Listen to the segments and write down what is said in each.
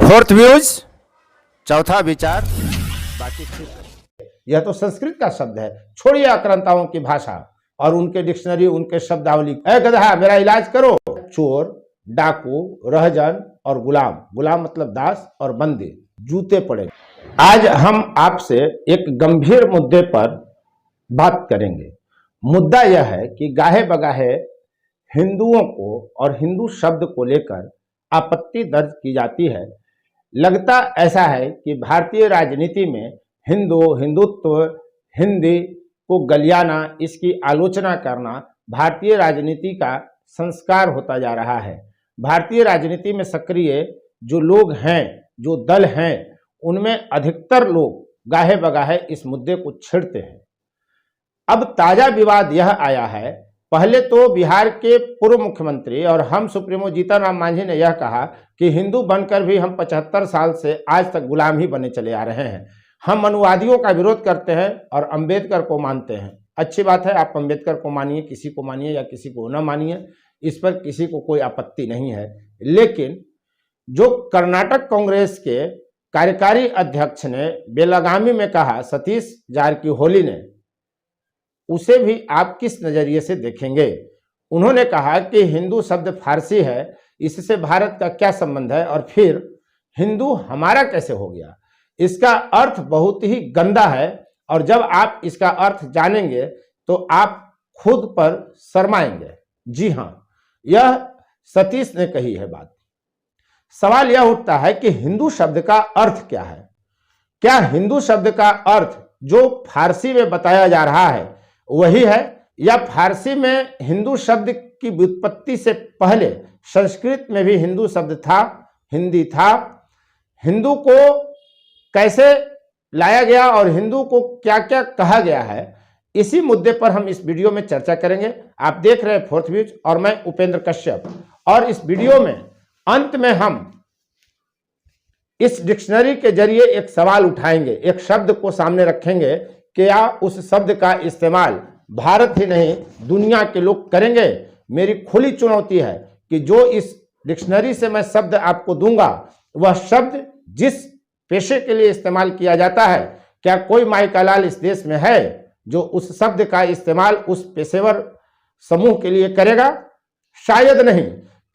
Fourth views, चौथा विचार, बाकी ठीक। यह तो संस्कृत का शब्द है, छोड़िए आक्रांताओं की भाषा और उनके डिक्शनरी, उनके शब्दावली। ऐ गधा मेरा इलाज करो। चोर, डाकू, रहजन और गुलाम, गुलाम मतलब दास, और बंदी, जूते पड़े। आज हम आपसे एक गंभीर मुद्दे पर बात करेंगे। मुद्दा यह है कि गाहे बगाहे हिंदुओं को और हिंदू शब्द को लेकर आपत्ति दर्ज की जाती है। लगता ऐसा है कि भारतीय राजनीति में हिंदू, हिंदुत्व, हिंदी को गलियाना, इसकी आलोचना करना भारतीय राजनीति का संस्कार होता जा रहा है। भारतीय राजनीति में सक्रिय जो लोग हैं, जो दल हैं, उनमें अधिकतर लोग गाहे बगाहे इस मुद्दे को छेड़ते हैं। अब ताजा विवाद यह आया है, पहले तो बिहार के पूर्व मुख्यमंत्री और हम सुप्रीमो जीतन राम मांझी ने यह कहा कि हिंदू बनकर भी हम 75 साल से आज तक गुलाम ही बने चले आ रहे हैं। हम मनुवादियों का विरोध करते हैं और अंबेडकर को मानते हैं। अच्छी बात है, आप अंबेडकर को मानिए, किसी को मानिए या किसी को न मानिए, इस पर किसी को कोई आपत्ति नहीं है। लेकिन जो कर्नाटक कांग्रेस के कार्यकारी अध्यक्ष ने बेलगामी में कहा, सतीश जारकिहोली ने, उसे भी आप किस नजरिए से देखेंगे? उन्होंने कहा कि हिंदू शब्द फारसी है, इससे भारत का क्या संबंध है, और फिर हिंदू हमारा कैसे हो गया? इसका अर्थ बहुत ही गंदा है और जब आप इसका अर्थ जानेंगे तो आप खुद पर शर्माएंगे। जी हां, यह सतीश ने कही है बात। सवाल यह उठता है कि हिंदू शब्द का अर्थ क्या है? क्या हिंदू शब्द का अर्थ जो फारसी में बताया जा रहा है वही है, या फारसी में हिंदू शब्द की व्युत्पत्ति से पहले संस्कृत में भी हिंदू शब्द था, हिंदी था? हिंदू को कैसे लाया गया और हिंदू को क्या क्या कहा गया है, इसी मुद्दे पर हम इस वीडियो में चर्चा करेंगे। आप देख रहे हैं फोर्थ व्यूज और मैं उपेंद्र कश्यप, और इस वीडियो में अंत में हम इस डिक्शनरी के जरिए एक सवाल उठाएंगे, एक शब्द को सामने रखेंगे, क्या उस शब्द का इस्तेमाल भारत ही नहीं दुनिया के लोग करेंगे? मेरी खुली चुनौती है कि जो इस डिक्शनरी से मैं शब्द आपको दूंगा, वह शब्द जिस पेशे के लिए इस्तेमाल किया जाता है, क्या कोई माई का लाल इस देश में है जो उस शब्द का इस्तेमाल उस पेशेवर समूह के लिए करेगा? शायद नहीं।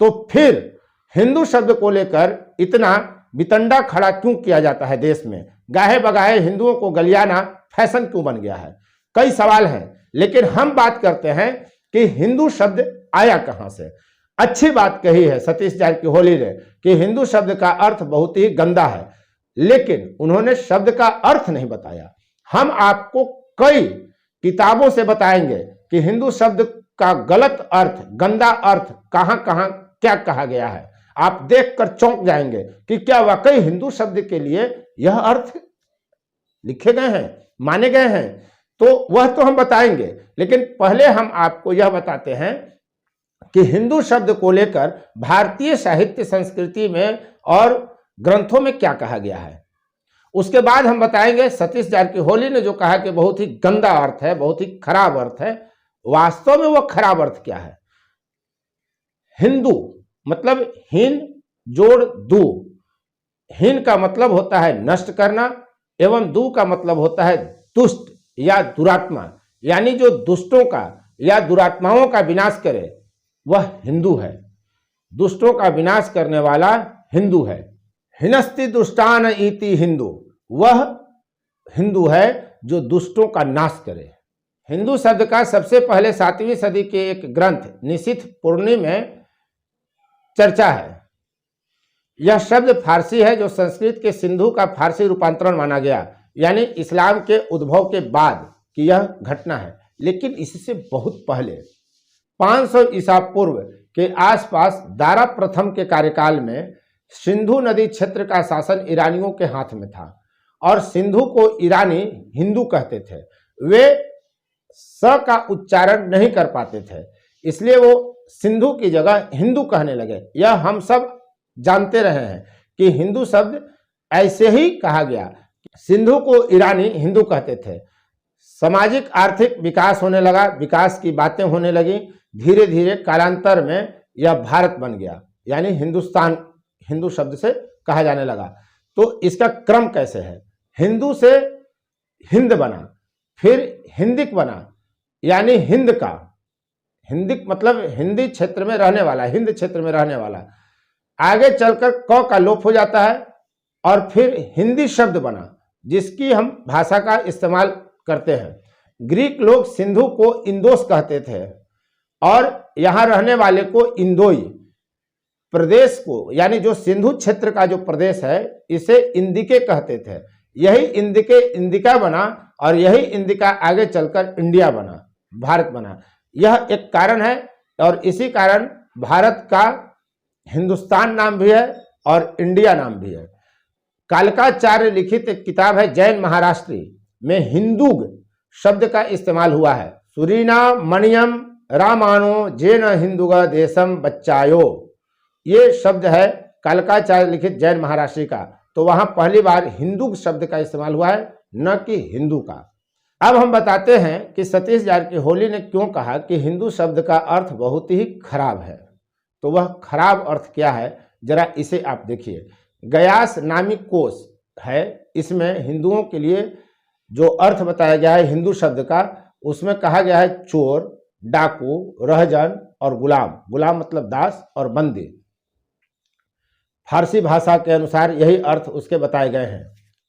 तो फिर हिंदू शब्द को लेकर इतना वितंडा खड़ा क्यों किया जाता है देश में? गाहे बगाहे हिंदुओं को गलियाना फैशन क्यों बन गया है? कई सवाल हैं, लेकिन हम बात करते हैं कि हिंदू शब्द आया कहां से। अच्छी बात कही है सतीश जारकिहोली ने कि हिंदू शब्द का अर्थ बहुत ही गंदा है, लेकिन उन्होंने शब्द का अर्थ नहीं बताया। हम आपको कई किताबों से बताएंगे कि हिंदू शब्द का गलत अर्थ, गंदा अर्थ कहां कहां क्या कहा गया है। आप देखकर चौंक जाएंगे कि क्या वाकई हिंदू शब्द के लिए यह अर्थ लिखे गए हैं, माने गए हैं। तो वह तो हम बताएंगे, लेकिन पहले हम आपको यह बताते हैं कि हिंदू शब्द को लेकर भारतीय साहित्य संस्कृति में और ग्रंथों में क्या कहा गया है। उसके बाद हम बताएंगे सतीश जारकिहोली ने जो कहा कि बहुत ही गंदा अर्थ है, बहुत ही खराब अर्थ है, वास्तव में वह खराब अर्थ क्या है। हिंदू मतलब हीन जोड़ दू, हीन का मतलब होता है नष्ट करना एवं दू का मतलब होता है दुष्ट या दुरात्मा, यानी जो दुष्टों का या दुरात्माओं का विनाश करे वह हिंदू है। दुष्टों का विनाश करने वाला हिंदू है। हिनस्ति दुष्टान इति हिंदू, वह हिंदू है जो दुष्टों का नाश करे। हिंदू शब्द का सबसे पहले 7वीं सदी के एक ग्रंथ निशिथ पूर्णी में चर्चा है। यह शब्द फारसी है जो संस्कृत के सिंधु का फारसी रूपांतरण माना गया, यानी इस्लाम के उद्भव के बाद की यह घटना है। लेकिन इससे बहुत पहले 500 ईसा पूर्व के आसपास दारा प्रथम के कार्यकाल में सिंधु नदी क्षेत्र का शासन ईरानियों के हाथ में था, और सिंधु को ईरानी हिंदू कहते थे। वे स का उच्चारण नहीं कर पाते थे, इसलिए वो सिंधु की जगह हिंदू कहने लगे। यह हम सब जानते रहे हैं कि हिंदू शब्द ऐसे ही कहा गया। सिंधु को ईरानी हिंदू कहते थे। सामाजिक आर्थिक विकास होने लगा, विकास की बातें होने लगी। धीरे धीरे कालांतर में यह भारत बन गया, यानी हिंदुस्तान हिंदू शब्द से कहा जाने लगा। तो इसका क्रम कैसे है? हिंदू से हिंद बना, फिर हिंदिक बना, यानी हिंद का, हिंदिक मतलब हिंदी क्षेत्र में रहने वाला, हिंद क्षेत्र में रहने वाला। आगे चलकर क का लोप हो जाता है और फिर हिंदी शब्द बना जिसकी हम भाषा का इस्तेमाल करते हैं। ग्रीक लोग सिंधु को इंदोस कहते थे और यहां रहने वाले को इंदोई, प्रदेश को यानी जो सिंधु क्षेत्र का जो प्रदेश है इसे इंदिके कहते थे। यही इंदिके इंदिका बना और यही इंदिका आगे चलकर इंडिया बना, भारत बना। यह एक कारण है और इसी कारण भारत का हिंदुस्तान नाम भी है और इंडिया नाम भी है। कालकाचार्य लिखित एक किताब है जैन महाराष्ट्री में हिंदुग शब्द का इस्तेमाल हुआ है। सुरीना मणियम रामानो जेन हिंदुग देशम बच्चायो, ये शब्द है कालकाचार्य लिखित जैन महाराष्ट्री का। तो वहां पहली बार हिंदू शब्द का इस्तेमाल हुआ है, न कि हिंदू का। अब हम बताते हैं कि सतीश जारकिहोली ने क्यों कहा कि हिंदू शब्द का अर्थ बहुत ही खराब है। तो वह खराब अर्थ क्या है, जरा इसे आप देखिए। गयास नामी कोश है, इसमें हिंदुओं के लिए जो अर्थ बताया गया है हिंदू शब्द का, उसमें कहा गया है चोर, डाकू, रहजन और गुलाम। गुलाम मतलब दास और बंदी। फारसी भाषा के अनुसार यही अर्थ उसके बताए गए हैं।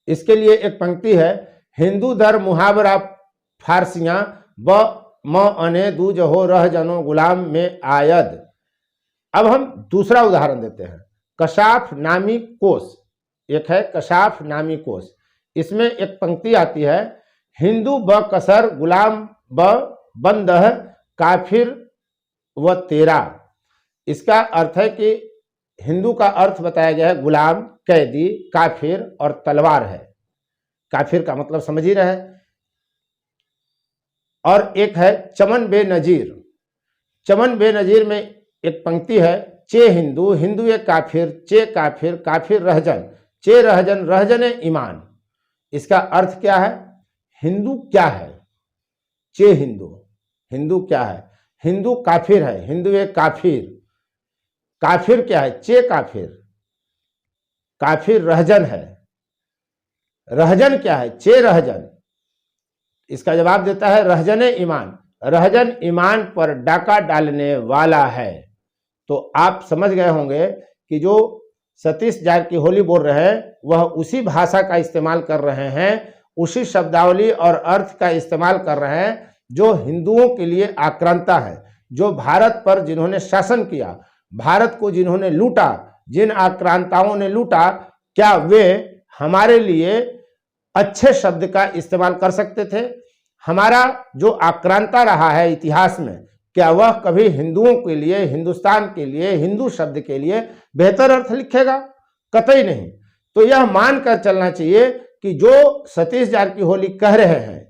इसके लिए एक पंक्ति है, हिंदू धर्म मुहावरा फारसियां ब म अने दूज हो रह जनो गुलाम में आयद। अब हम दूसरा उदाहरण देते हैं। कशाफ नामी कोश, एक है कशाफ नामी कोश, इसमें एक पंक्ति आती है, हिंदू ब कसर गुलाम ब बंदह काफिर व तेरा। इसका अर्थ है कि हिंदू का अर्थ बताया गया है गुलाम, कैदी, काफिर और तलवार है। काफिर का मतलब समझ ही रहे। और एक है चमन बे नजीर। चमन बे नजीर में एक पंक्ति है, चे हिंदू हिंदू ए काफिर, चे काफिर काफिर रहजन, चे रहजन रहजन ईमान। इसका अर्थ क्या है? हिंदू क्या है? चे हिंदू, हिंदू क्या है? हिंदू काफिर है, हिंदू ए काफिर। काफिर क्या है? चे काफिर। काफिर रहजन है। रहजन क्या है? चे रहजन। इसका जवाब देता है रहजन ईमान। रहजन ईमान पर डाका डालने वाला है। तो आप समझ गए होंगे कि जो सतीश जारकिहोली बोल रहे हैं वह उसी भाषा का इस्तेमाल कर रहे हैं, उसी शब्दावली और अर्थ का इस्तेमाल कर रहे हैं जो हिंदुओं के लिए आक्रांता है, जो भारत पर जिन्होंने शासन किया, भारत को जिन्होंने लूटा, जिन आक्रांताओं ने लूटा, क्या वे हमारे लिए अच्छे शब्द का इस्तेमाल कर सकते थे? हमारा जो आक्रांता रहा है इतिहास में, क्या वह कभी हिंदुओं के लिए, हिंदुस्तान के लिए, हिंदू शब्द के लिए बेहतर अर्थ लिखेगा? कतई नहीं। तो यह मानकर चलना चाहिए कि जो सतीश जारकिहोली कह रहे हैं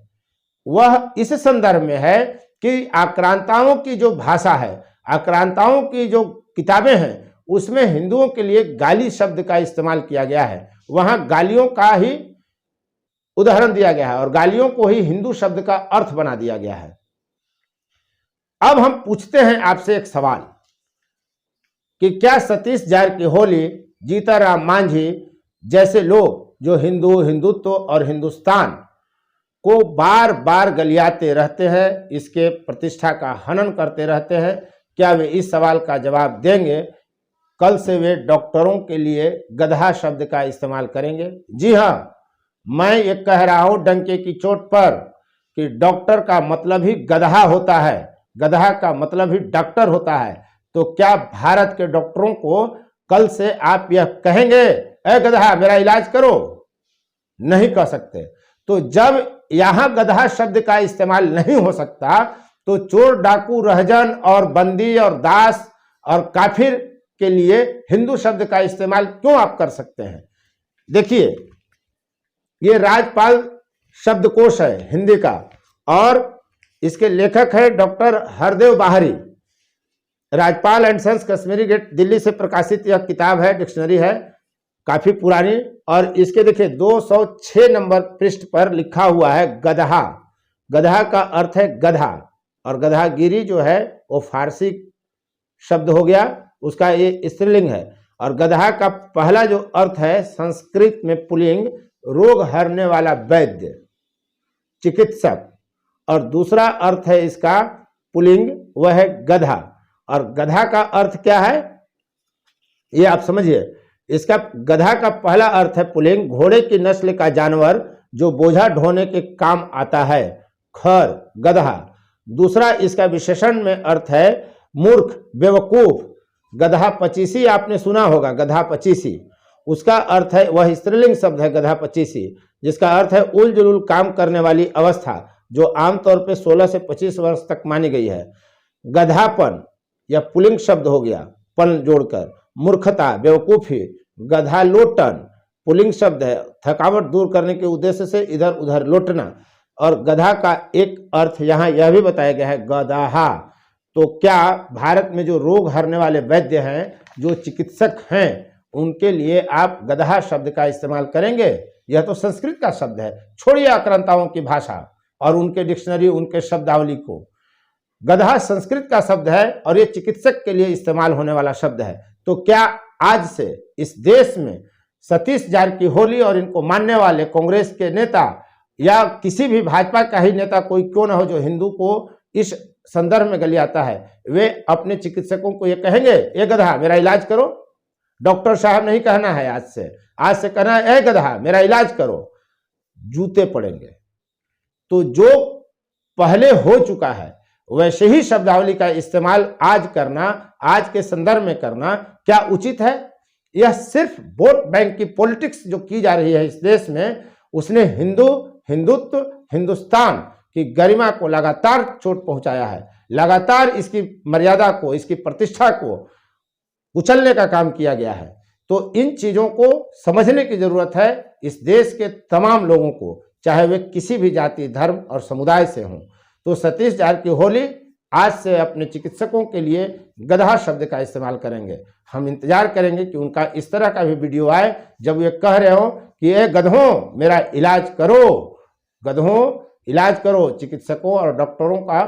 वह इस संदर्भ में है कि आक्रांताओं की जो भाषा है, आक्रांताओं की जो किताबें हैं, उसमें हिंदुओं के लिए गाली शब्द का इस्तेमाल किया गया है। वहां गालियों का ही उदाहरण दिया गया है और गालियों को ही हिंदू शब्द का अर्थ बना दिया गया है। अब हम पूछते हैं आपसे एक सवाल कि क्या सतीश जारकिहोली, जीताराम मांझी जैसे लोग जो हिंदू, हिंदुत्व और हिंदुस्तान को बार बार गलियाते रहते हैं, इसके प्रतिष्ठा का हनन करते रहते हैं, क्या वे इस सवाल का जवाब देंगे? कल से वे डॉक्टरों के लिए गधा शब्द का इस्तेमाल करेंगे? जी हाँ, मैं ये कह रहा हूं डंके की चोट पर कि डॉक्टर का मतलब ही गधा होता है, गधा का मतलब ही डॉक्टर होता है। तो क्या भारत के डॉक्टरों को कल से आप यह कहेंगे, ए गधा मेरा इलाज करो? नहीं कह सकते। तो जब यहां गधा शब्द का इस्तेमाल नहीं हो सकता तो चोर, डाकू, रहजन और बंदी और दास और काफिर के लिए हिंदू शब्द का इस्तेमाल क्यों आप कर सकते हैं? देखिए, ये राजपाल शब्दकोश है हिंदी का और इसके लेखक है doctor Hardev Bahri. Rajpal and sons Kashmiri gate Delhi से प्रकाशित यह किताब है, डिक्शनरी है, काफी पुरानी। और इसके देखिए 206 नंबर पृष्ठ पर लिखा हुआ है गधा। गधा का अर्थ है गधा और गधागिरी जो है वो फारसी शब्द हो गया, उसका ये स्त्रीलिंग है। और गधा का पहला जो अर्थ है संस्कृत में पुल्लिंग रोग हरने वाला वैद्य चिकित्सक, और दूसरा अर्थ है इसका पुल्लिंग वह है गधा। और गधा का अर्थ क्या है ये आप समझिए। इसका गधा का पहला अर्थ है पुल्लिंग घोड़े की नस्ल का जानवर जो बोझा ढोने के काम आता है, खर गधा। दूसरा इसका विशेषण में अर्थ है मूर्ख बेवकूफ। गधा पचीसी आपने सुना होगा, गधा पचीसी, उसका अर्थ है वह स्त्रीलिंग शब्द है गधा पचीसी, जिसका अर्थ है उल जुलूल काम करने वाली अवस्था जो आमतौर पे 16 से 25 वर्ष तक मानी गई है। गधापन यह पुल्लिंग शब्द हो गया, पन जोड़कर। मूर्खता बेवकूफी। गधा लोटन पुल्लिंग शब्द है, थकावट दूर करने के उद्देश्य से इधर उधर लोटना। और गधा का एक अर्थ यहाँ यह भी बताया गया है गदाहा। तो क्या भारत में जो रोग हरने वाले वैद्य हैं, जो चिकित्सक हैं, उनके लिए आप गधा शब्द का इस्तेमाल करेंगे? यह तो संस्कृत का शब्द है, छोड़िए आक्रांताओं की भाषा और उनके डिक्शनरी उनके शब्दावली को। गधा संस्कृत का शब्द है और ये चिकित्सक के लिए इस्तेमाल होने वाला शब्द है। तो क्या आज से इस देश में सतीश जारकिहोली और इनको मानने वाले कांग्रेस के नेता या किसी भी भाजपा का ही नेता कोई क्यों ना हो जो हिंदू को इस संदर्भ में गलियाता है, वे अपने चिकित्सकों को ये कहेंगे ए गधा मेरा इलाज करो? डॉक्टर साहब नहीं कहना है, आज से कहना है ए गधा मेरा इलाज करो, जूते पड़ेंगे। तो जो पहले हो चुका है वैसे ही शब्दावली का इस्तेमाल आज करना, आज के संदर्भ में करना क्या उचित है? यह सिर्फ वोट बैंक की पॉलिटिक्स जो की जा रही है इस देश में, उसने हिंदुत्व हिंदुस्तान की गरिमा को लगातार चोट पहुंचाया है, लगातार इसकी मर्यादा को, इसकी प्रतिष्ठा को कुचलने का काम किया गया है। तो इन चीजों को समझने की जरूरत है इस देश के तमाम लोगों को, चाहे वे किसी भी जाति धर्म और समुदाय से हों। तो सतीश जारकिहोली आज से अपने चिकित्सकों के लिए गधा शब्द का इस्तेमाल करेंगे। हम इंतजार करेंगे कि उनका इस तरह का भी वीडियो आए जब वे कह रहे हो कि ये गधों मेरा इलाज करो, गधों इलाज करो। चिकित्सकों और डॉक्टरों का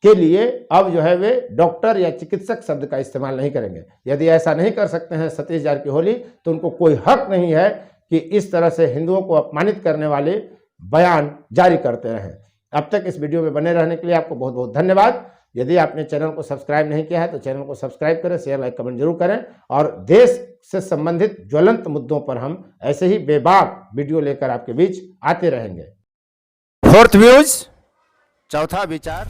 के लिए अब जो है वे डॉक्टर या चिकित्सक शब्द का इस्तेमाल नहीं करेंगे। यदि ऐसा नहीं कर सकते हैं सतीश जारकिहोली तो उनको कोई हक नहीं है कि इस तरह से हिंदुओं को अपमानित करने वाले बयान जारी करते रहें। अब तक इस वीडियो में बने रहने के लिए आपको बहुत बहुत धन्यवाद। यदि आपने चैनल को सब्सक्राइब नहीं किया है तो चैनल को सब्सक्राइब करें, शेयर लाइक कमेंट जरूर करें। और देश से संबंधित ज्वलंत मुद्दों पर हम ऐसे ही बेबाक वीडियो लेकर आपके बीच आते रहेंगे। फोर्थ व्यूज, चौथा विचार।